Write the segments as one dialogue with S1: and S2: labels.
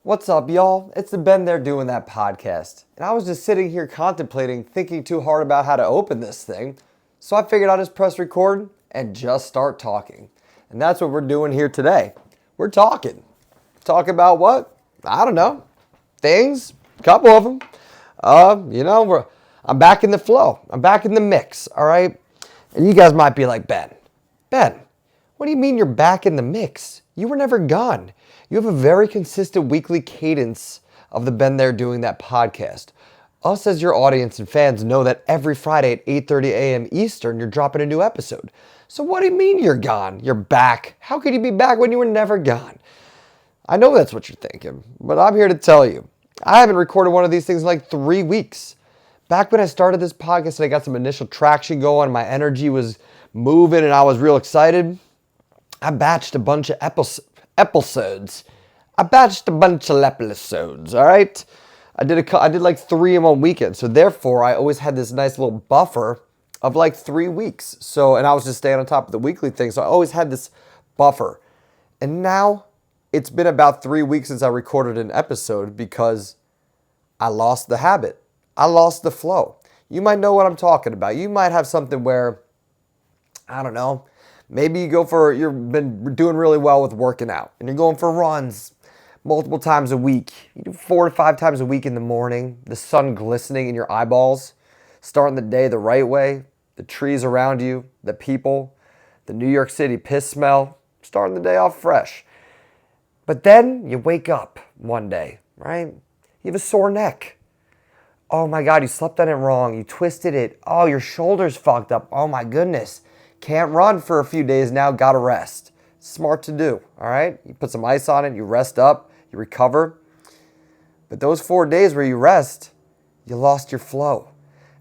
S1: What's up, y'all? It's the Ben There Doing That podcast. And I was just sitting here contemplating, thinking too hard about how to open this thing. So I figured I'd just press record and just start talking. And that's what we're doing here today. We're talking. Talking about what? I don't know. Things. A couple of them. I'm back in the flow. I'm back in the mix, all right? And you guys might be like, Ben, what do you mean you're back in the mix? You were never gone. You have a very consistent weekly cadence of the Ben There Doing That podcast. Us as your audience and fans know that every Friday at 8:30 a.m. Eastern, you're dropping a new episode. So what do you mean you're gone? You're back. How could you be back when you were never gone? I know that's what you're thinking, but I'm here to tell you, I haven't recorded one of these things in like 3 weeks. Back when I started this podcast and I got some initial traction going, my energy was moving and I was real excited, I batched a bunch of episodes. I batched a bunch of episodes, all right? I did like 3 in one weekend. So therefore, I always had this nice little buffer of like 3 weeks. And I was just staying on top of the weekly thing. So I always had this buffer. And now it's been about 3 weeks since I recorded an episode because I lost the habit. I lost the flow. You might know what I'm talking about. You might have something where, I don't know, maybe you've been doing really well with working out and you're going for runs multiple times a week. You do 4 to 5 times a week in the morning, the sun glistening in your eyeballs, starting the day the right way, the trees around you, the people, the New York City piss smell, starting the day off fresh. But then you wake up one day, right? You have a sore neck. Oh my God, you slept on it wrong. You twisted it. Oh, your shoulder's fucked up. Oh my goodness. Can't run for a few days now, gotta rest. Smart to do, all right? You put some ice on it, you rest up, you recover. But those 4 days where you rest, you lost your flow.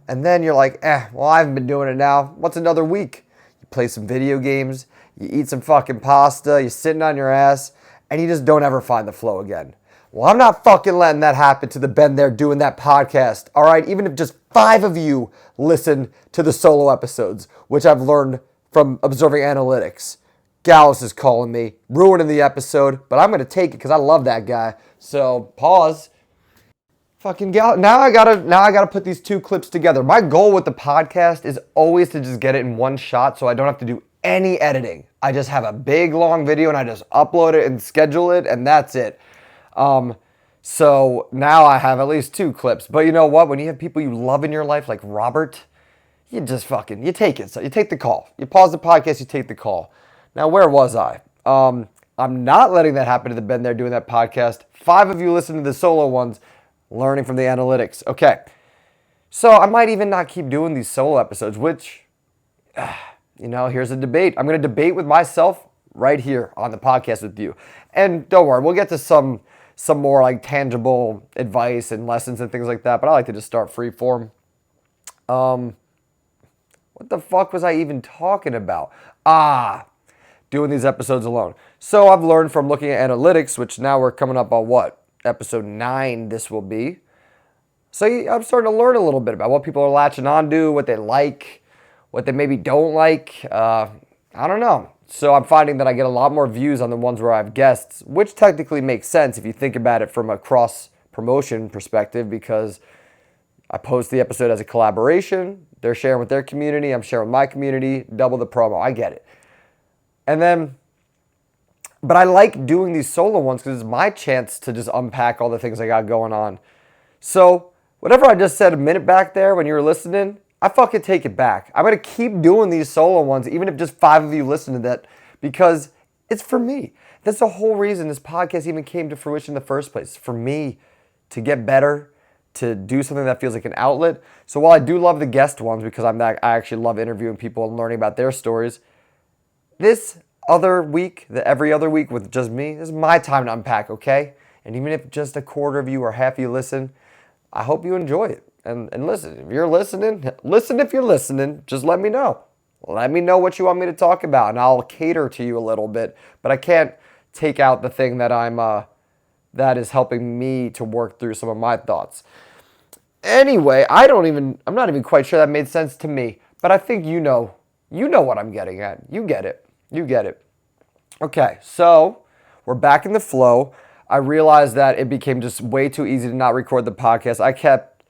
S1: And then you're like, well, I haven't been doing it now. What's another week? You play some video games, you eat some fucking pasta, you're sitting on your ass, and you just don't ever find the flow again. Well, I'm not fucking letting that happen to the Ben There Doing That podcast, all right? Even if just 5 of you listen to the solo episodes, which I've learned from observing analytics. Gallus is calling me, ruining the episode, but I'm going to take it because I love that guy. So, pause. Fucking Gallus. Now I gotta put these 2 clips together. My goal with the podcast is always to just get it in one shot so I don't have to do any editing. I just have a big, long video and I just upload it and schedule it, and that's it. So now I have at least 2 clips. But you know what? When you have people you love in your life like Robert, you just you take it. So you take the call. You pause the podcast, you take the call. Now, where was I? I'm not letting that happen to the Ben There Doing That podcast. 5 of you listen to the solo ones, learning from the analytics. Okay. So I might even not keep doing these solo episodes, which, here's a debate. I'm going to debate with myself right here on the podcast with you. And don't worry, we'll get to some more like tangible advice and lessons and things like that, but I like to just start free form. What the fuck was I even talking about? Doing these episodes alone. So I've learned from looking at analytics, which now we're coming up on what? Episode 9 this will be. So I'm starting to learn a little bit about what people are latching on to, what they like, what they maybe don't like. I don't know. So I'm finding that I get a lot more views on the ones where I have guests, which technically makes sense if you think about it from a cross-promotion perspective, because I post the episode as a collaboration. They're sharing with their community. I'm sharing with my community. Double the promo. I get it. But I like doing these solo ones because it's my chance to just unpack all the things I got going on. So whatever I just said a minute back there when you were listening, I fucking take it back. I'm going to keep doing these solo ones, even if just 5 of you listen to that, because it's for me. That's the whole reason this podcast even came to fruition in the first place. For me to get better, to do something that feels like an outlet. So while I do love the guest ones because I actually love interviewing people and learning about their stories, this other week, the every other week with just me, this is my time to unpack, okay? And even if just a quarter of you or half of you listen, I hope you enjoy it. And listen, if you're listening, listen if you're listening, just let me know. Let me know what you want me to talk about, and I'll cater to you a little bit. But I can't take out the thing that that is helping me to work through some of my thoughts. Anyway, I'm not even quite sure that made sense to me, but I think you know what I'm getting at. You get it. Okay, so we're back in the flow. I realized that it became just way too easy to not record the podcast. I kept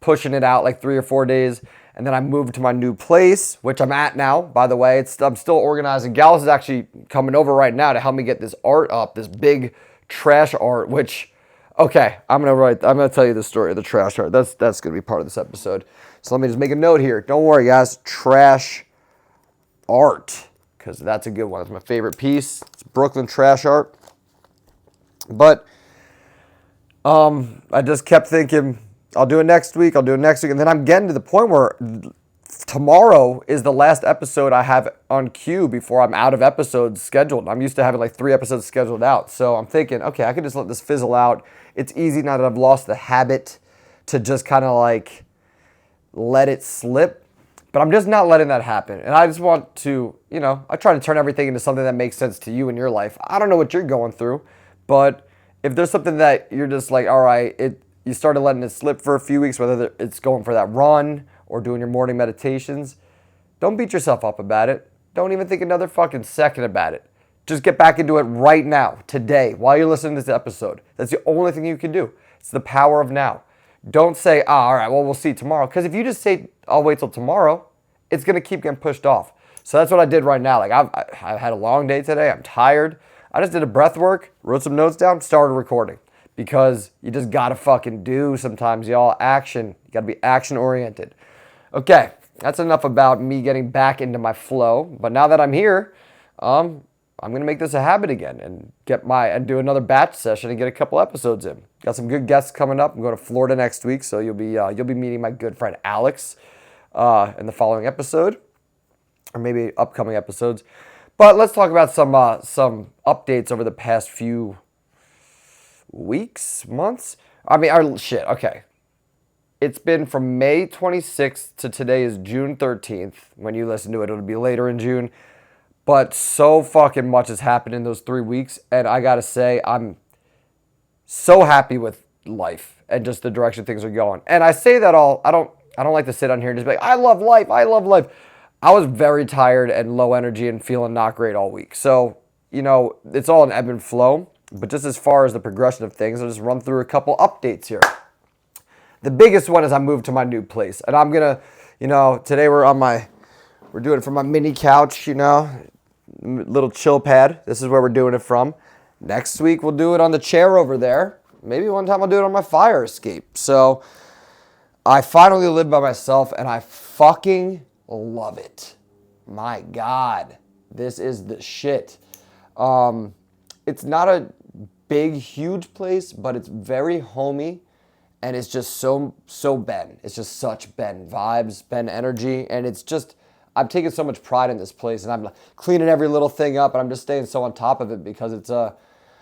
S1: pushing it out like 3 or 4 days, and then I moved to my new place, which I'm at now, by the way. I'm still organizing. Gallus is actually coming over right now to help me get this art up, this big trash art, which, okay, I'm gonna tell you the story of the trash art. That's gonna be part of this episode. So let me just make a note here. Don't worry, guys. Trash art, because that's a good one. It's my favorite piece. It's Brooklyn trash art. But I just kept thinking, I'll do it next week, and then I'm getting to the point where tomorrow is the last episode I have on queue before I'm out of episodes scheduled. I'm used to having like 3 episodes scheduled out. So I'm thinking, okay, I can just let this fizzle out. It's easy now that I've lost the habit to just kind of like let it slip. But I'm just not letting that happen. And I just want to, I try to turn everything into something that makes sense to you in your life. I don't know what you're going through, but if there's something that you're just like, all right, you started letting it slip for a few weeks, whether it's going for that run or doing your morning meditations, don't beat yourself up about it. Don't even think another fucking second about it. Just get back into it right now, today, while you're listening to this episode. That's the only thing you can do. It's the power of now. Don't say, all right, well, we'll see tomorrow. Because if you just say, I'll wait till tomorrow, it's going to keep getting pushed off. So that's what I did right now. Like, I've had a long day today. I'm tired. I just did a breath work, wrote some notes down, started recording. Because you just got to fucking do sometimes, y'all. Action. You got to be action-oriented. Okay, that's enough about me getting back into my flow. But now that I'm here, I'm going to make this a habit again and do another batch session and get a couple episodes in. Got some good guests coming up. I'm going to Florida next week, so you'll be meeting my good friend Alex in the following episode, or maybe upcoming episodes. But let's talk about some updates over the past few weeks, months. Okay. It's been from May 26th to today is June 13th. When you listen to it, it'll be later in June. But so fucking much has happened in those 3 weeks, and I gotta say, I'm so happy with life and just the direction things are going. And I say that I don't like to sit on here and just be like, I love life. I was very tired and low energy and feeling not great all week. So, it's all an ebb and flow. But just as far as the progression of things, I'll just run through a couple updates here. The biggest one is I moved to my new place. And I'm gonna, today we're doing it from my mini couch, little chill pad. This is where we're doing it from. Next week, we'll do it on the chair over there. Maybe one time I'll do it on my fire escape. So I finally live by myself, and I fucking love it. My God, this is the shit. It's not a big, huge place, but it's very homey, and it's just so Ben. It's just such Ben vibes, Ben energy, and it's just, I've taken so much pride in this place, and I'm cleaning every little thing up, and I'm just staying so on top of it because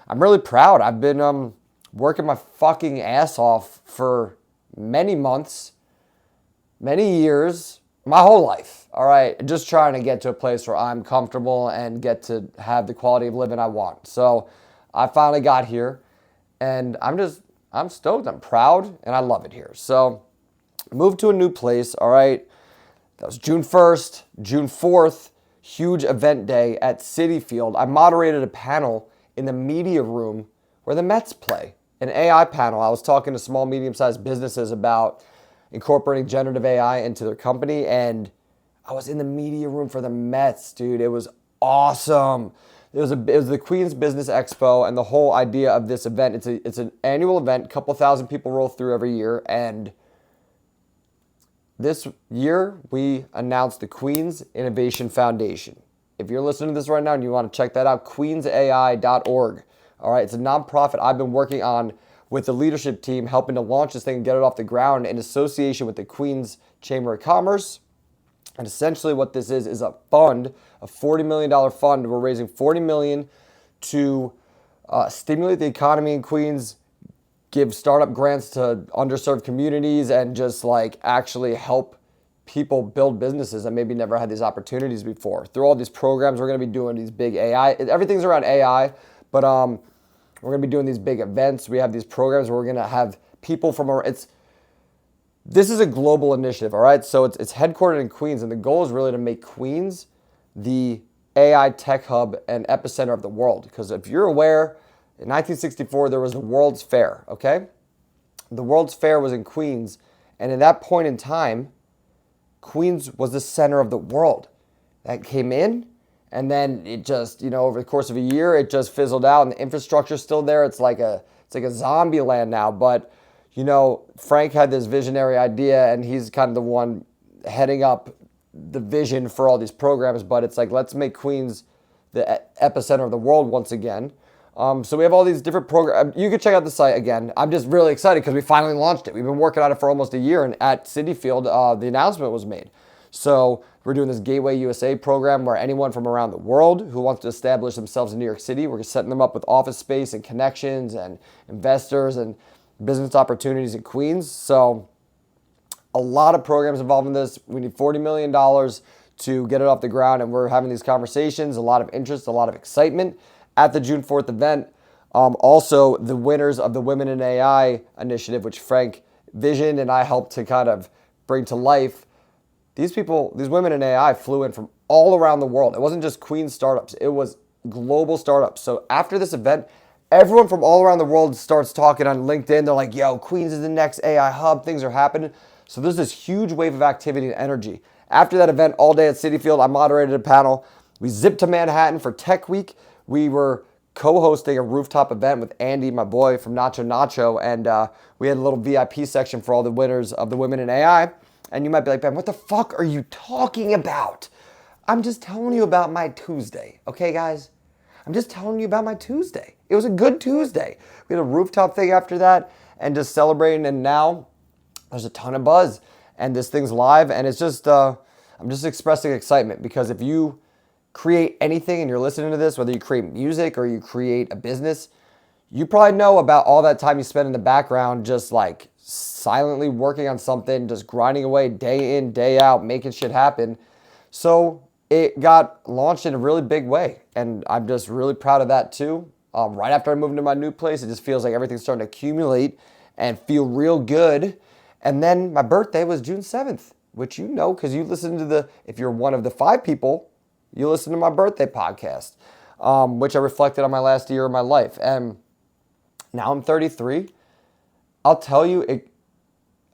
S1: I'm really proud. I've been working my fucking ass off for many months, many years, my whole life, all right? Just trying to get to a place where I'm comfortable and get to have the quality of living I want. So I finally got here, and I'm stoked, I'm proud, and I love it here. So moved to a new place, all right? That was June 1st, June 4th, huge event day at Citi Field. I moderated a panel in the media room where the Mets play, an AI panel. I was talking to small, medium-sized businesses about incorporating generative AI into their company, and I was in the media room for the Mets, dude. It was awesome. It was the Queen's Business Expo, and the whole idea of this event, it's an annual event, a couple thousand people roll through every year, and this year we announced the Queen's Innovation Foundation. If you're listening to this right now and you want to check that out, queensai.org. All right, it's a nonprofit I've been working on with the leadership team, helping to launch this thing and get it off the ground in association with the Queen's Chamber of Commerce. And essentially what this is a fund, a $40 million fund. We're raising $40 million to stimulate the economy in Queens, give startup grants to underserved communities, and just like actually help people build businesses that maybe never had these opportunities before. Through all these programs, we're going to be doing these big AI. Everything's around AI, but we're going to be doing these big events. We have these programs where we're going to have people from this is a global initiative, all right? So it's headquartered in Queens, and the goal is really to make Queens the AI tech hub and epicenter of the world. Because if you're aware, In 1964, there was the World's Fair, okay? The World's Fair was in Queens, and at that point in time, Queens was the center of the world. That came in, and then it just, over the course of a year, it just fizzled out, and the infrastructure's still there. It's like a zombie land now, but, Frank had this visionary idea, and he's kind of the one heading up the vision for all these programs, but it's like, let's make Queens the epicenter of the world once again. So we have all these different programs. You can check out the site again. I'm just really excited because we finally launched it. We've been working on it for almost a year, and at Citi Field, the announcement was made. So we're doing this Gateway USA program where anyone from around the world who wants to establish themselves in New York City, we're setting them up with office space and connections and investors and business opportunities in Queens. So a lot of programs involved in this. We need $40 million to get it off the ground, and we're having these conversations, a lot of interest, a lot of excitement at the June 4th event. Also, the winners of the Women in AI initiative, which Frank visioned and I helped to kind of bring to life. These women in AI flew in from all around the world. It wasn't just Queens startups. It was global startups. So after this event, everyone from all around the world starts talking on LinkedIn. They're like, yo, Queens is the next AI hub. Things are happening. So there's this huge wave of activity and energy. After that event, all day at Citi Field, I moderated a panel. We zipped to Manhattan for Tech Week. We were co-hosting a rooftop event with Andy, my boy from Nacho Nacho, and we had a little VIP section for all the winners of the Women in AI. And you might be like, Ben, what the fuck are you talking about? I'm just telling you about my Tuesday, okay, guys? I'm just telling you about my Tuesday. It was a good Tuesday. We had a rooftop thing after that and just celebrating, and now there's a ton of buzz, and this thing's live, and it's just, I'm just expressing excitement because if you create anything and you're listening to this, whether you create music or you create a business, you probably know about all that time you spend in the background just like silently working on something, just grinding away day in, day out, making shit happen. So it got launched in a really big way, and I'm just really proud of that too. Right after I moved into my new place, it just feels like everything's starting to accumulate and feel real good. And then my birthday was June 7th, which because you listen to if you're one of the 5 people, you listen to my birthday podcast, which I reflected on my last year of my life. And now I'm 33. I'll tell you,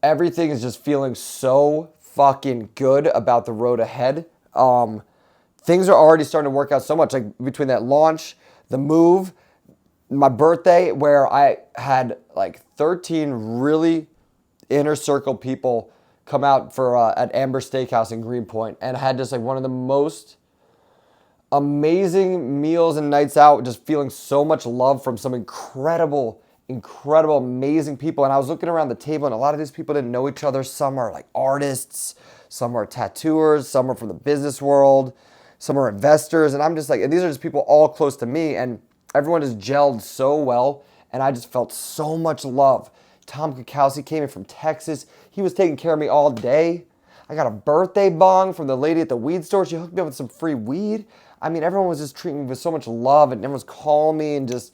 S1: everything is just feeling so fucking good about the road ahead. Things are already starting to work out so much, like between that launch, the move, my birthday, where I had like 13 really inner circle people come out for at Amber Steakhouse in Greenpoint, and I had just like one of the most amazing meals and nights out, just feeling so much love from some incredible, amazing people. And I was looking around the table, and a lot of these people didn't know each other. Some are like artists, some are tattooers, some are from the business world, some are investors. And I'm just like, and these are just people all close to me, and everyone has gelled so well. And I just felt so much love. Tom Kukowski came in from Texas. He was taking care of me all day. I got a birthday bong from the lady at the weed store. She hooked me up with some free weed. I mean, everyone was just treating me with so much love, and everyone's calling me, and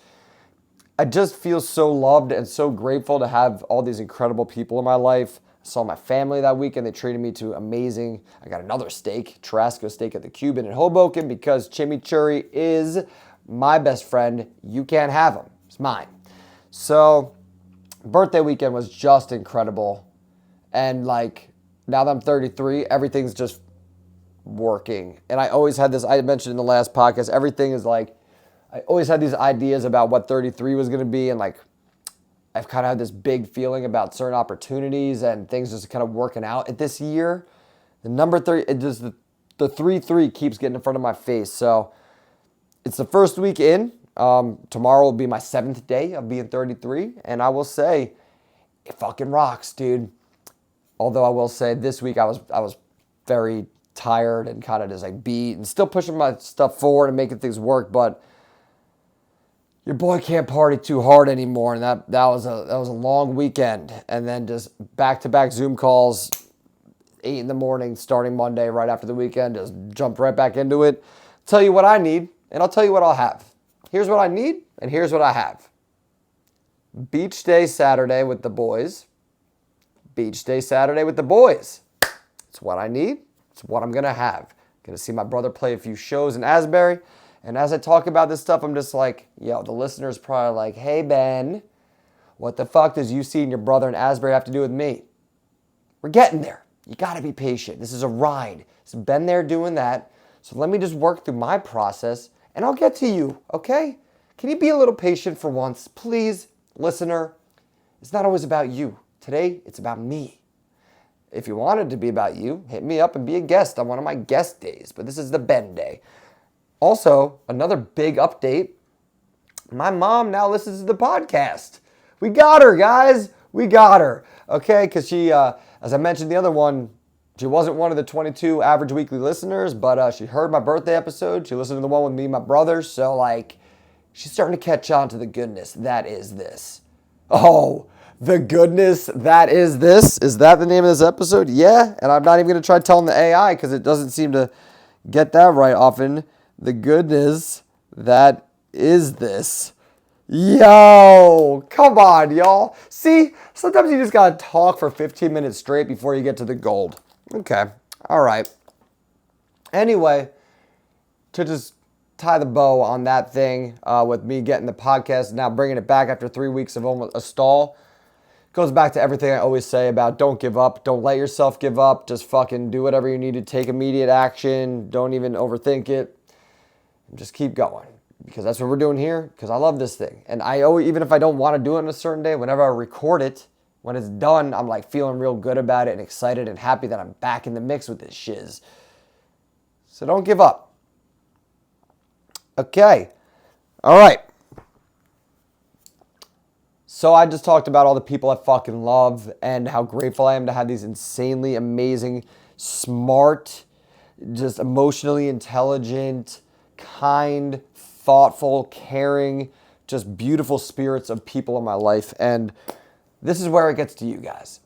S1: I just feel so loved and so grateful to have all these incredible people in my life. I saw my family that weekend. They treated me to amazing. I got another steak, Tarasco steak at the Cuban in Hoboken, because Chimichurri is my best friend. You can't have him. It's mine. So birthday weekend was just incredible. And like, now that I'm 33, everything's just working. And I always had this, I mentioned in the last podcast, everything is like, I always had these ideas about what 33 was going to be. And like, I've kind of had this big feeling about certain opportunities and things just kind of working out at this year. The number 3, it just, the 3-3 keeps getting in front of my face. So it's the first week in. Tomorrow will be my 7th day of being 33. And I will say, it fucking rocks, dude. Although I will say this week I was very tired and kind of just like beat and still pushing my stuff forward and making things work, but your boy can't party too hard anymore, and that was a long weekend. And then just back-to-back Zoom calls, 8 in the morning, starting Monday right after the weekend, just jumped right back into it. Tell you what I need, and I'll tell you what I'll have. Here's what I need, and here's what I have. Beach day Saturday with the boys. Beach day Saturday with the boys. It's what I need. It's what I'm going to have. Going to see my brother play a few shows in Asbury. And as I talk about this stuff, I'm just like, yo, the listener's probably like, hey, Ben, what the fuck does you see and your brother in Asbury have to do with me? We're getting there. You got to be patient. This is a ride. It's been there doing that. So let me just work through my process and I'll get to you, okay? Can you be a little patient for once, please, listener? It's not always about you. Today, it's about me. If you want it to be about you, hit me up and be a guest on one of my guest days. But this is the Ben Day. Also, another big update. My mom now listens to the podcast. We got her, guys. We got her. Okay, because she, as I mentioned the other one, she wasn't one of the 22 average weekly listeners, but she heard my birthday episode. She listened to the one with me and my brother. So, like, she's starting to catch on to the goodness that is this. Oh, the goodness that is this? Is that the name of this episode? Yeah, and I'm not even going to try telling the AI because it doesn't seem to get that right often. The goodness that is this. Yo, come on, y'all. See, sometimes you just got to talk for 15 minutes straight before you get to the gold. Okay, all right. Anyway, to just tie the bow on that thing with me getting the podcast, now bringing it back after 3 weeks of almost a stall, goes back to everything I always say about don't give up. Don't let yourself give up. Just fucking do whatever you need to. Take immediate action. Don't even overthink it. Just keep going, because that's what we're doing here, because I love this thing. And I always, even if I don't want to do it on a certain day, whenever I record it, when it's done, I'm like feeling real good about it and excited and happy that I'm back in the mix with this shiz. So don't give up. Okay. All right. So I just talked about all the people I fucking love and how grateful I am to have these insanely amazing, smart, just emotionally intelligent, kind, thoughtful, caring, just beautiful spirits of people in my life. And this is where it gets to you guys.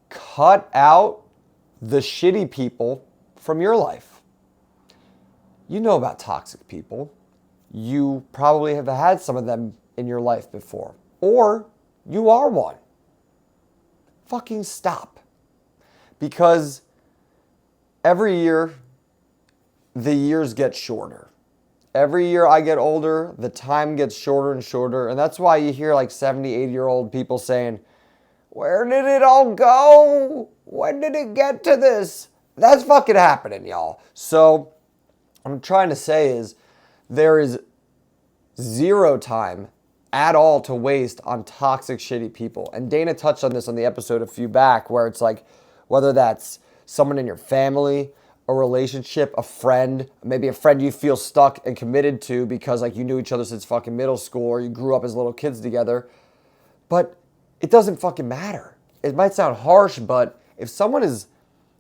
S1: Cut out the shitty people from your life. You know about toxic people. You probably have had some of them in your life before. Or you are one. Fucking stop. Because every year, the years get shorter. Every year I get older, the time gets shorter and shorter. And that's why you hear like 70, 80-year-old people saying, where did it all go? When did it get to this? That's fucking happening, y'all. So what I'm trying to say is there is zero time at all to waste on toxic, shitty people. And Dana touched on this on the episode a few back, where it's like, whether that's someone in your family, a relationship, a friend, maybe a friend you feel stuck and committed to because like you knew each other since fucking middle school or you grew up as little kids together. But it doesn't fucking matter. It might sound harsh, but if someone is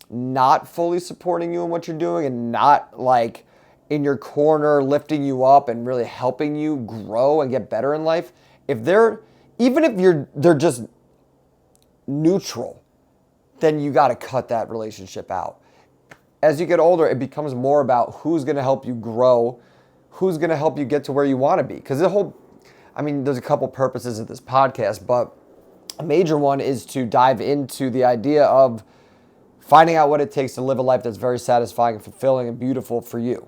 S1: not fully supporting you in what you're doing and not like in your corner, lifting you up and really helping you grow and get better in life, if they're, even if they're just neutral, then you got to cut that relationship out. As you get older, it becomes more about who's going to help you grow, who's going to help you get to where you want to be. Because there's a couple purposes of this podcast, but a major one is to dive into the idea of finding out what it takes to live a life that's very satisfying and fulfilling and beautiful for you.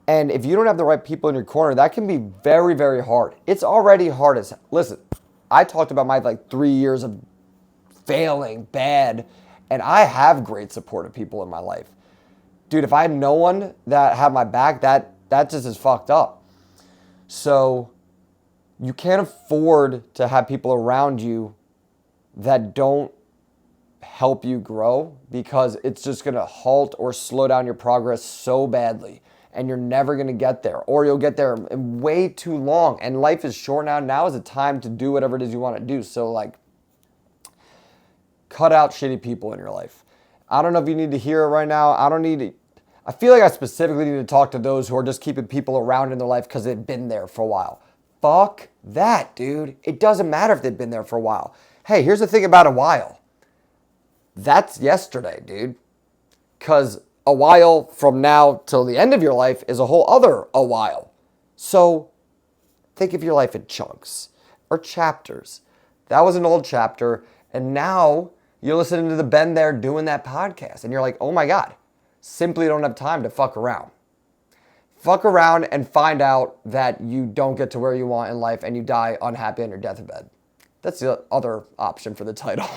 S1: And if you don't have the right people in your corner, that can be very, very hard. It's already hard as, listen, I talked about my 3 years of failing bad, and I have great supportive people in my life. Dude, if I had no one that had my back, that just is fucked up. So you can't afford to have people around you that don't help you grow, because it's just going to halt or slow down your progress so badly, and you're never going to get there, or you'll get there in way too long. And life is short now. Now is the time to do whatever it is you want to do. So cut out shitty people in your life. I don't know if you need to hear it right now. I feel like I specifically need to talk to those who are just keeping people around in their life because they've been there for a while. Fuck that, dude. It doesn't matter if they've been there for a while. Hey, here's the thing about a while. That's yesterday, dude. Because a while from now till the end of your life is a whole other a while. So think of your life in chunks or chapters. That was an old chapter, and now you're listening to the Ben there doing that podcast, and you're like, oh my God, simply don't have time to fuck around. fuck around and find out that you don't get to where you want in life and you die unhappy on your deathbed. That's the other option for the title.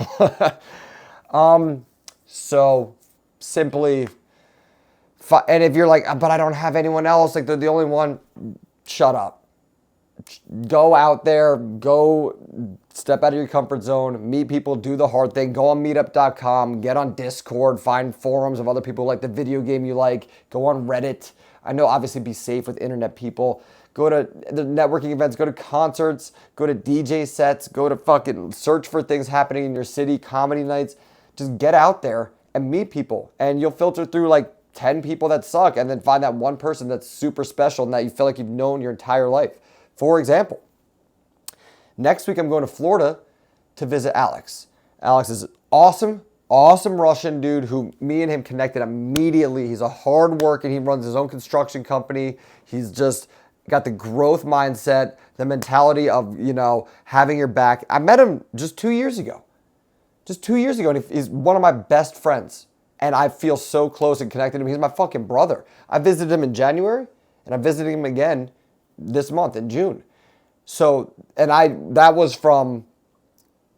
S1: So simply, and if you're like, but I don't have anyone else, like they're the only one, shut up. Go out there, go step out of your comfort zone, meet people, do the hard thing, go on meetup.com, get on Discord, find forums of other people like the video game you like, go on Reddit. I know, obviously, be safe with internet people. Go to the networking events, go to concerts, go to DJ sets, go to fucking search for things happening in your city, comedy nights. Just get out there and meet people. And you'll filter through like 10 people that suck and then find that one person that's super special and that you feel like you've known your entire life. For example, next week I'm going to Florida to visit Alex. Alex is awesome Russian dude who me and him connected immediately. He's a hard worker. He runs his own construction company. He's just got the growth mindset, the mentality of, having your back. I met him just 2 years ago. And he's one of my best friends. And I feel so close and connected to him. He's my fucking brother. I visited him in January, and I'm visiting him again this month in June. So, that was from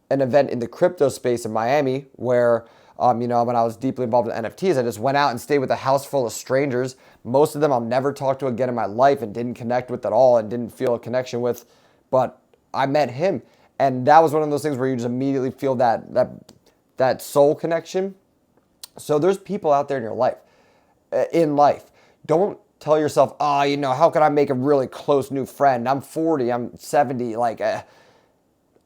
S1: an event in the crypto space in Miami where, when I was deeply involved in NFTs, I just went out and stayed with a house full of strangers. Most of them I'll never talk to again in my life and didn't connect with at all and didn't feel a connection with. But I met him. And that was one of those things where you just immediately feel that soul connection. So there's people out there in your life, Don't tell yourself, how can I make a really close new friend? I'm 40, I'm 70,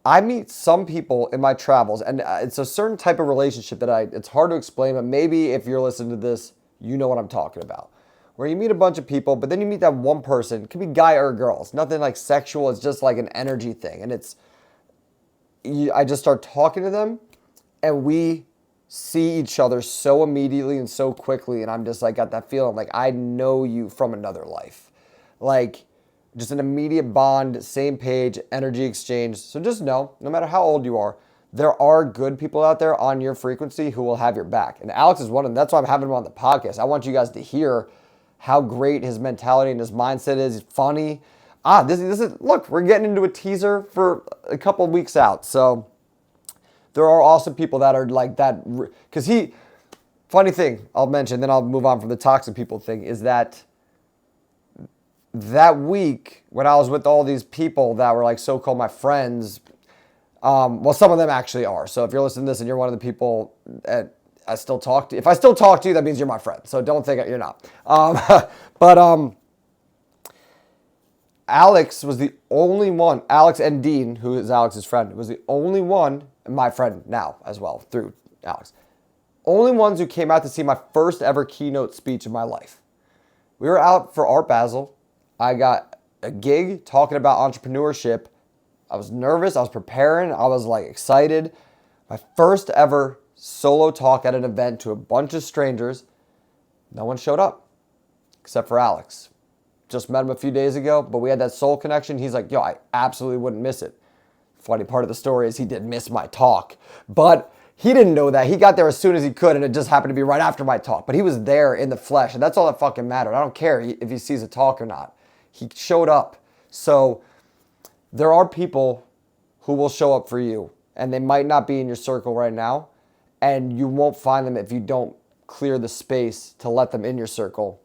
S1: I meet some people in my travels, and it's a certain type of relationship that it's hard to explain, but maybe if you're listening to this, you know what I'm talking about. Where you meet a bunch of people, but then you meet that one person, it could be guy or girl. It's nothing like sexual, it's just like an energy thing. And I just start talking to them, and we see each other so immediately and so quickly, and I'm just like, got that feeling like I know you from another life. Like, just an immediate bond, same page, energy exchange. So just know, no matter how old you are, there are good people out there on your frequency who will have your back. And Alex is one of them. That's why I'm having him on the podcast. I want you guys to hear how great his mentality and his mindset is. He's funny. This is, look, we're getting into a teaser for a couple of weeks out. So there are also people that are like that. Because funny thing I'll mention, then I'll move on from the toxic people thing, is that week when I was with all these people that were like so-called my friends, some of them actually are. So if you're listening to this and you're one of the people that I still talk to, if I still talk to you, that means you're my friend. So don't think you're not. Alex was the only one, Alex and Dean, who is Alex's friend, was the only one, and my friend now as well, through Alex, only ones who came out to see my first ever keynote speech of my life. We were out for Art Basel. I got a gig talking about entrepreneurship. I was nervous. I was preparing. I was like excited. My first ever solo talk at an event to a bunch of strangers. No one showed up except for Alex. Just met him a few days ago, but we had that soul connection. He's like, yo, I absolutely wouldn't miss it. Funny part of the story is he did miss my talk, but he didn't know that. He got there as soon as he could, and it just happened to be right after my talk. But he was there in the flesh, and that's all that fucking mattered. I don't care if he sees a talk or not. He showed up. So there are people who will show up for you, and they might not be in your circle right now, and you won't find them if you don't clear the space to let them in your circle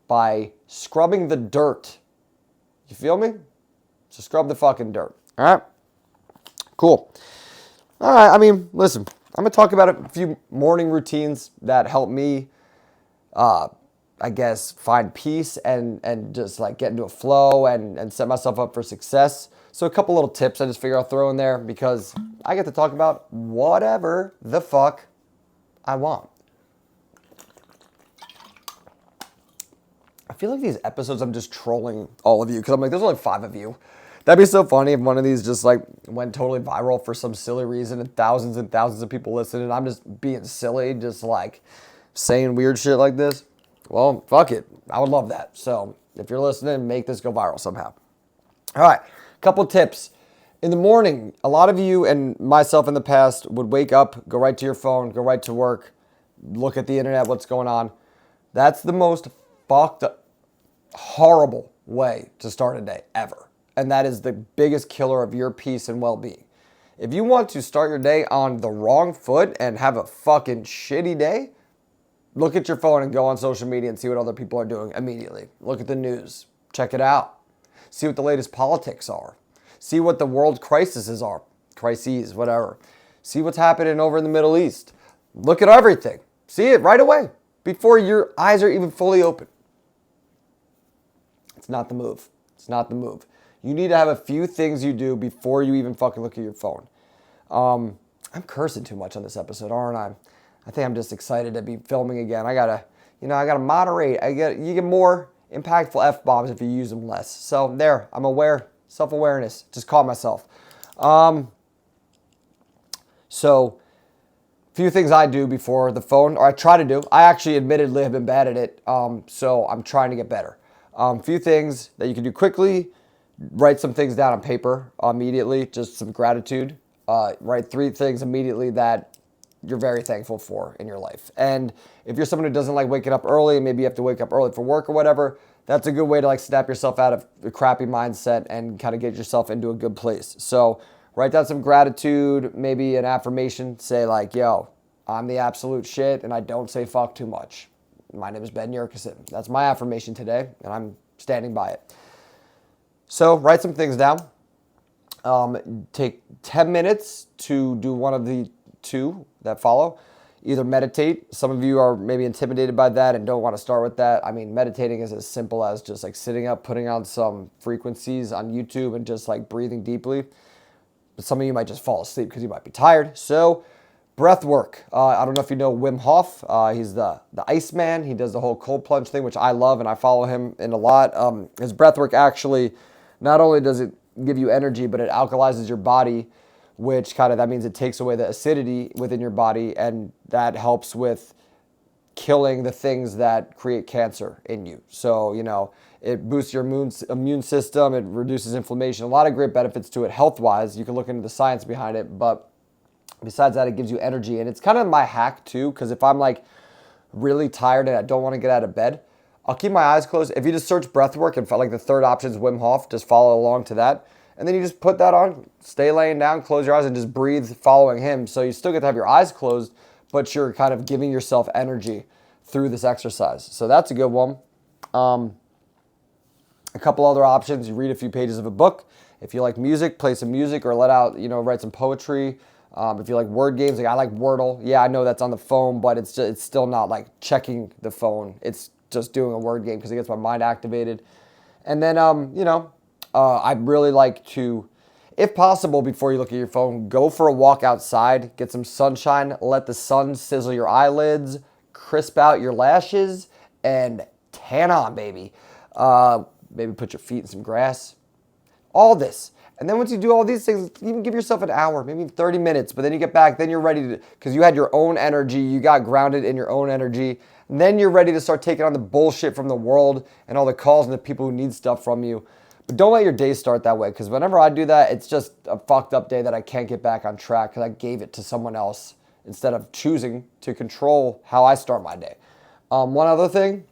S1: by scrubbing the dirt. You feel me? So scrub the fucking dirt. All right? Cool. All right, listen, I'm going to talk about a few morning routines that help me find peace and just like get into a flow and set myself up for success. So a couple little tips I just figure I'll throw in there because I get to talk about whatever the fuck I want. I feel like these episodes I'm just trolling all of you because I'm like, there's only 5 of you. That'd be so funny if one of these just like went totally viral for some silly reason and thousands of people listen and I'm just being silly, just like saying weird shit like this. Well, fuck it. I would love that. So if you're listening, make this go viral somehow. All right, couple tips. In the morning, a lot of you and myself in the past would wake up, go right to your phone, go right to work, look at the internet, what's going on. That's the most fucked up. horrible way to start a day ever. And that is the biggest killer of your peace and well-being. If you want to start your day on the wrong foot and have a fucking shitty day, look at your phone and go on social media and see what other people are doing immediately. Look at the news. Check it out. See what the latest politics are. See what the world crises are. Crises, whatever. See what's happening over in the Middle East. Look at everything. See it right away before your eyes are even fully open. It's not the move. It's not the move. You need to have a few things you do before you even fucking look at your phone. I'm cursing too much on this episode, aren't I? I think I'm just excited to be filming again. I gotta moderate. You get more impactful F-bombs if you use them less. So there, I'm aware. Self-awareness. Just caught myself. So, few things I do before the phone, or I try to do. I actually admittedly have been bad at it, so I'm trying to get better. Few things that you can do quickly. Write some things down on paper immediately, just some gratitude. Write 3 things immediately that you're very thankful for in your life. And if you're someone who doesn't like waking up early, maybe you have to wake up early for work or whatever, that's a good way to like snap yourself out of the crappy mindset and kind of get yourself into a good place. So write down some gratitude, maybe an affirmation, say like, yo, I'm the absolute shit and I don't say fuck too much. My name is Ben Yurcisin. That's my affirmation today and I'm standing by it. So write some things down. Take 10 minutes to do one of the 2 that follow. Either meditate. Some of you are maybe intimidated by that and don't want to start with that. I mean, meditating is as simple as just like sitting up, putting on some frequencies on YouTube and just like breathing deeply. But some of you might just fall asleep because you might be tired. So breath work. I don't know if you know Wim Hof. He's the Iceman. He does the whole cold plunge thing, which I love and I follow him in a lot. His breath work actually, not only does it give you energy, but it alkalizes your body, which that means it takes away the acidity within your body, and that helps with killing the things that create cancer in you. So, it boosts your immune system, it reduces inflammation, a lot of great benefits to it health-wise. You can look into the science behind it, but besides that, it gives you energy. And it's kind of my hack too, because if I'm like really tired and I don't want to get out of bed, I'll keep my eyes closed. If you just search breath work and like the third option is Wim Hof, just follow along to that. And then you just put that on, stay laying down, close your eyes, and just breathe following him. So you still get to have your eyes closed, but you're kind of giving yourself energy through this exercise. So that's a good one. A couple other options. You read a few pages of a book. If you like music, play some music or let out, write some poetry. If you like word games, like I like Wordle. Yeah, I know that's on the phone, but it's still not like checking the phone. It's just doing a word game because it gets my mind activated. And then, I'd really like to, if possible, before you look at your phone, go for a walk outside, get some sunshine, let the sun sizzle your eyelids, crisp out your lashes, and tan on, baby. Maybe put your feet in some grass. All this. And then once you do all these things, even give yourself an hour, maybe 30 minutes, but then you get back, then you're ready to, because you had your own energy, you got grounded in your own energy, and then you're ready to start taking on the bullshit from the world and all the calls and the people who need stuff from you. But don't let your day start that way, because whenever I do that, it's just a fucked up day that I can't get back on track because I gave it to someone else instead of choosing to control how I start my day. One other thing,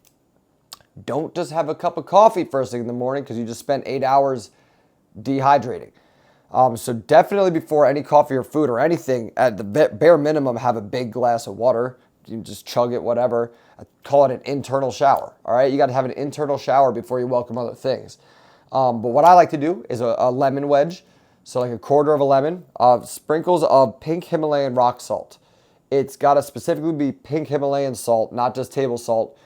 S1: don't just have a cup of coffee first thing in the morning because you just spent 8 hours dehydrating. So definitely before any coffee or food or anything, at the bare minimum, have a big glass of water. You can just chug it, whatever. I call it an internal shower, all right? You got to have an internal shower before you welcome other things. But what I like to do is a lemon wedge, so like a quarter of a lemon, sprinkles of pink Himalayan rock salt. It's got to specifically be pink Himalayan salt, not just table salt.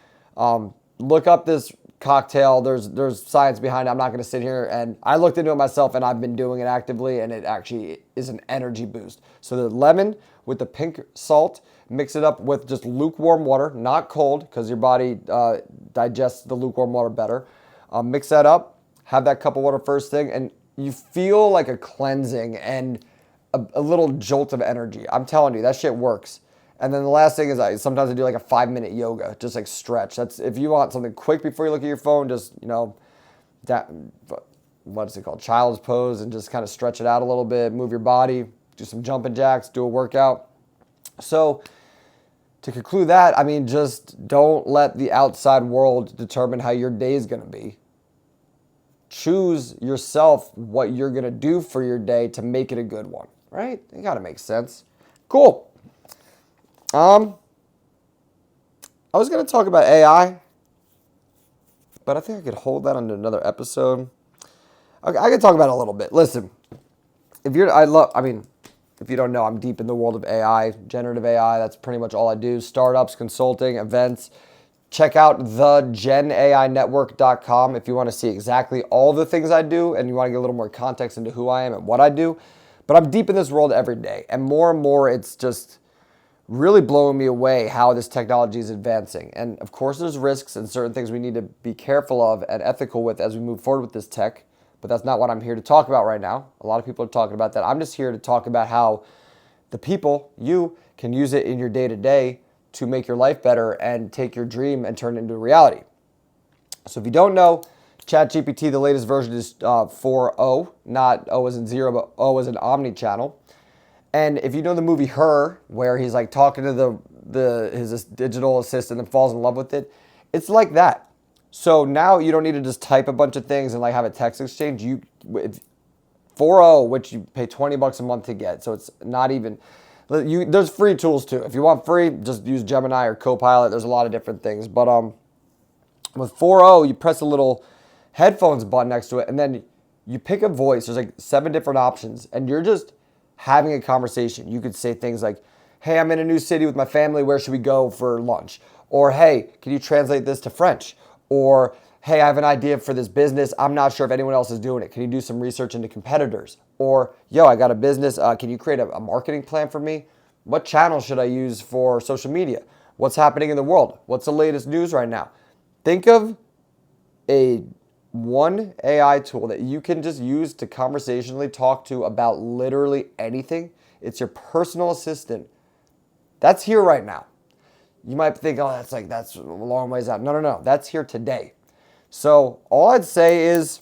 S1: Look up this cocktail. There's science behind it. I'm not going to sit here, and I looked into it myself, and I've been doing it actively, and it actually is an energy boost. So the lemon with the pink salt, mix it up with just lukewarm water, not cold, because your body digests the lukewarm water better. Mix that up. Have that cup of water first thing, and you feel like a cleansing and a little jolt of energy. I'm telling you, that shit works. And then the last thing is sometimes I do like a 5-minute yoga, just like stretch. That's if you want something quick before you look at your phone, just, that, what is it called? Child's pose, and just kind of stretch it out a little bit, move your body, do some jumping jacks, do a workout. So to conclude that, I mean, just don't let the outside world determine how your day is going to be. Choose yourself what you're going to do for your day to make it a good one, right? It got to make sense. Cool. I was going to talk about AI, but I think I could hold that on another episode. I could talk about it a little bit. Listen, if you don't know, I'm deep in the world of AI, generative AI. That's pretty much all I do. Startups, consulting, events. Check out thegenainetwork.com if you want to see exactly all the things I do and you want to get a little more context into who I am and what I do. But I'm deep in this world every day. And more, it's just really blowing me away how this technology is advancing. And of course, there's risks and certain things we need to be careful of and ethical with as we move forward with this tech. But that's not what I'm here to talk about right now. A lot of people are talking about that. I'm just here to talk about how the people, you, can use it in your day-to-day to make your life better and take your dream and turn it into reality. So if you don't know, ChatGPT, the latest version is 4.0, not O as in zero, but O as in omni-channel. And if you know the movie Her, where he's like talking to his digital assistant and falls in love with it, it's like that. So now you don't need to just type a bunch of things and like have a text exchange. 4.0, which you pay $20 a month to get. So it's not even, there's free tools too. If you want free, just use Gemini or Copilot. There's a lot of different things. But with 4.0, you press a little headphones button next to it and then you pick a voice. There's like 7 different options and you're just having a conversation. You could say things like, hey, I'm in a new city with my family. Where should we go for lunch? Or, hey, can you translate this to French? Or, hey, I have an idea for this business. I'm not sure if anyone else is doing it. Can you do some research into competitors? Or, yo, I got a business. Can you create a marketing plan for me? What channel should I use for social media? What's happening in the world? What's the latest news right now? Think of one AI tool that you can just use to conversationally talk to about literally anything. It's your personal assistant. That's here right now. You might think, oh, that's a long ways out. No. That's here today. So all I'd say is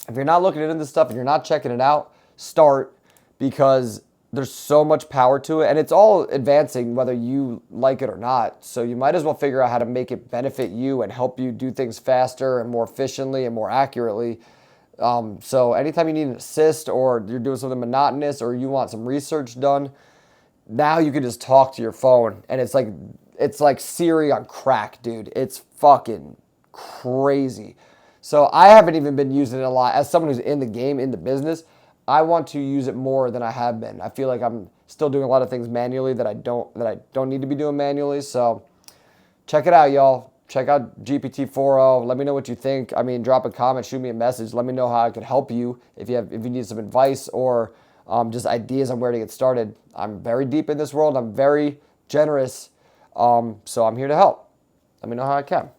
S1: if you're not looking into this stuff and you're not checking it out, start, because there's so much power to it and it's all advancing whether you like it or not. So you might as well figure out how to make it benefit you and help you do things faster and more efficiently and more accurately. So anytime you need an assist or you're doing something monotonous or you want some research done, now you can just talk to your phone and it's like Siri on crack, dude. It's fucking crazy. So I haven't even been using it a lot. As someone who's in the game, in the business, I want to use it more than I have been. I feel like I'm still doing a lot of things manually that I don't need to be doing manually. So check it out, y'all. Check out GPT 4.0. Let me know what you think. I mean, drop a comment, shoot me a message. Let me know how I could help you if you need some advice or just ideas on where to get started. I'm very deep in this world. I'm very generous. So I'm here to help. Let me know how I can.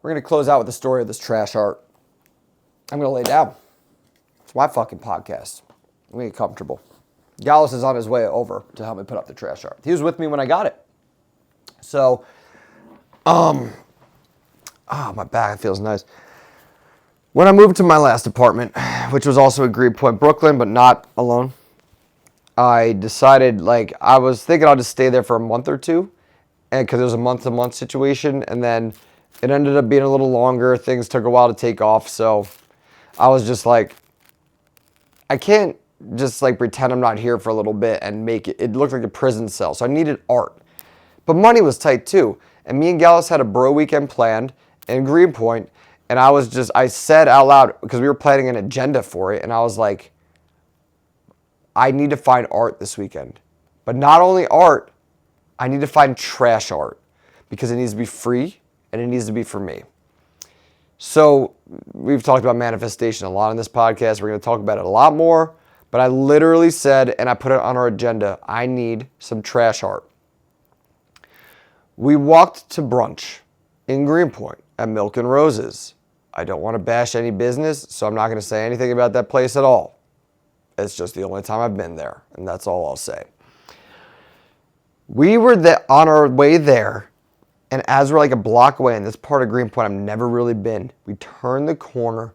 S1: We're going to close out with the story of this trash art. I'm going to lay down. It's my fucking podcast. I'm going to get comfortable. Gallus is on his way over to help me put up the trash art. He was with me when I got it. So, my back feels nice. When I moved to my last apartment, which was also in Greenpoint, Brooklyn, but not alone, I decided, I was thinking I'll just stay there for a month or two, and because it was a month-to-month situation, and then it ended up being a little longer. Things took a while to take off, so I was just like, I can't just pretend I'm not here for a little bit and make it. It looked like a prison cell, so I needed art. But money was tight too, and me and Gallus had a bro weekend planned in Greenpoint, and I said out loud, because we were planning an agenda for it, and I was like, I need to find art this weekend. But not only art, I need to find trash art because it needs to be free and it needs to be for me. So we've talked about manifestation a lot on this podcast. We're going to talk about it a lot more. But I literally said, and I put it on our agenda, I need some trash art. We walked to brunch in Greenpoint at Milk and Roses. I don't want to bash any business, so I'm not going to say anything about that place at all. It's just the only time I've been there, and that's all I'll say. We were on our way there, and as we're a block away in this part of Greenpoint I've never really been, we turned the corner,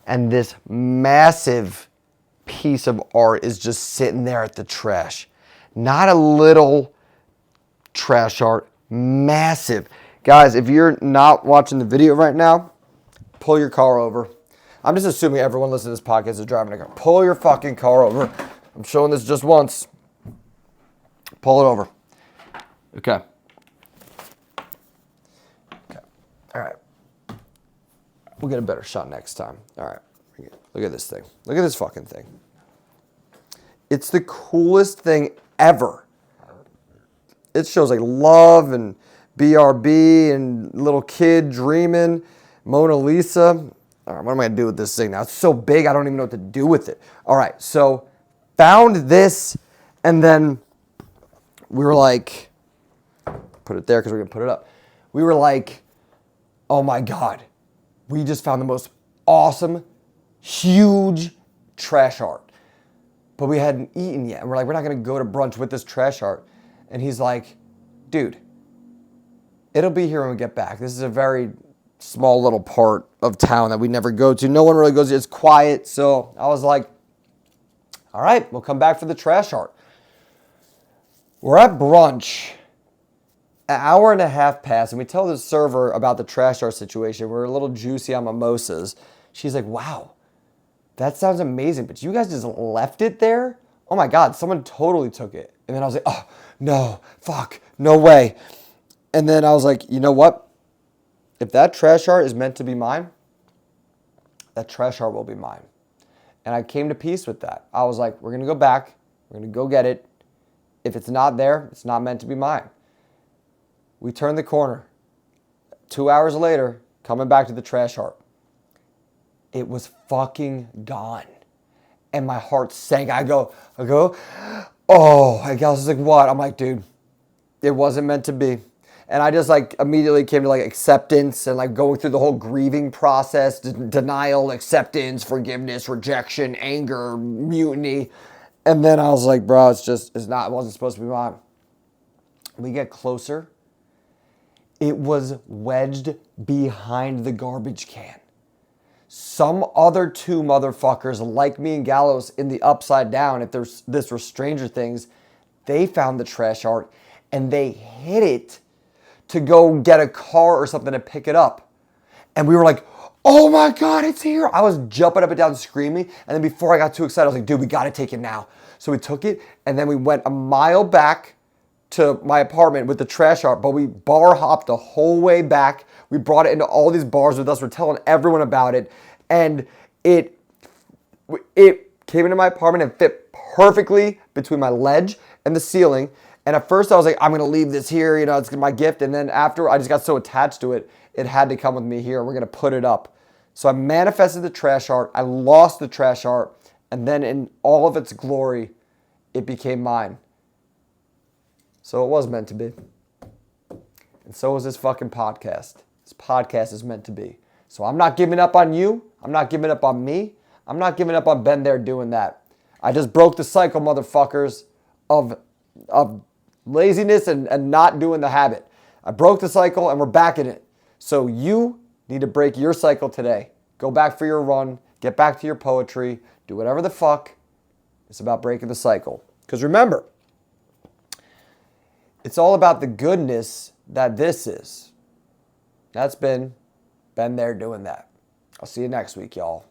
S1: and this massive piece of art is just sitting there at the trash. Not a little trash art, massive. Guys, if you're not watching the video right now, pull your car over. I'm just assuming everyone listening to this podcast is driving a car. Pull your fucking car over. I'm showing this just once. Pull it over. Okay. All right. We'll get a better shot next time. All right. Look at this thing. Look at this fucking thing. It's the coolest thing ever. It shows like love and BRB and little kid dreaming, Mona Lisa. All right, what am I going to do with this thing now? It's so big, I don't even know what to do with it. All right, so found this, and then we were like, put it there because we're going to put it up. We were like, oh my God, we just found the most awesome, huge trash art. But we hadn't eaten yet. And we're like, we're not going to go to brunch with this trash art. And he's like, dude, it'll be here when we get back. This is a very small little part of town that we never go to. No one really goes to. It's quiet. So I was like, all right, we'll come back for the trash art. We're at brunch. An hour and a half passed, and we tell the server about the trash art situation. We're a little juicy on mimosas. She's like, wow, that sounds amazing, but you guys just left it there? Oh my God, someone totally took it. And then I was like, oh, no, fuck, no way. And then I was like, you know what? If that trash art is meant to be mine, that trash art will be mine. And I came to peace with that. I was like, we're going to go back. We're going to go get it. If it's not there, it's not meant to be mine. We turned the corner. 2 hours later, coming back to the trash art. It was fucking gone. And my heart sank. I go, oh. And Gals is like, what? I'm like, dude, it wasn't meant to be. And I just like immediately came to like acceptance and like going through the whole grieving process, denial, acceptance, forgiveness, rejection, anger, mutiny. And then I was like, bro, it wasn't supposed to be mine. We get closer. It was wedged behind the garbage can. Some other two motherfuckers like me and Gallows in the upside down, if this were Stranger Things, they found the trash art and they hid it to go get a car or something to pick it up. And we were like, oh my God, it's here. I was jumping up and down screaming. And then before I got too excited, I was like, dude, we got to take it now. So we took it and then we went a mile back to my apartment with the trash art, but we bar hopped the whole way back. We brought it into all these bars with us. We're telling everyone about it. And it came into my apartment and fit perfectly between my ledge and the ceiling. And at first I was like, I'm going to leave this here. You know, it's my gift. And then after I just got so attached to it, it had to come with me here. We're going to put it up. So I manifested the trash art. I lost the trash art. And then in all of its glory, it became mine. So it was meant to be. And so is this fucking podcast. This podcast is meant to be. So I'm not giving up on you. I'm not giving up on me. I'm not giving up on Ben there doing that. I just broke the cycle, motherfuckers, of laziness and not doing the habit. I broke the cycle and we're back in it. So you need to break your cycle today. Go back for your run. Get back to your poetry. Do whatever the fuck. It's about breaking the cycle. Because remember, it's all about the goodness that this is. That's been Ben there doing that. I'll see you next week, y'all.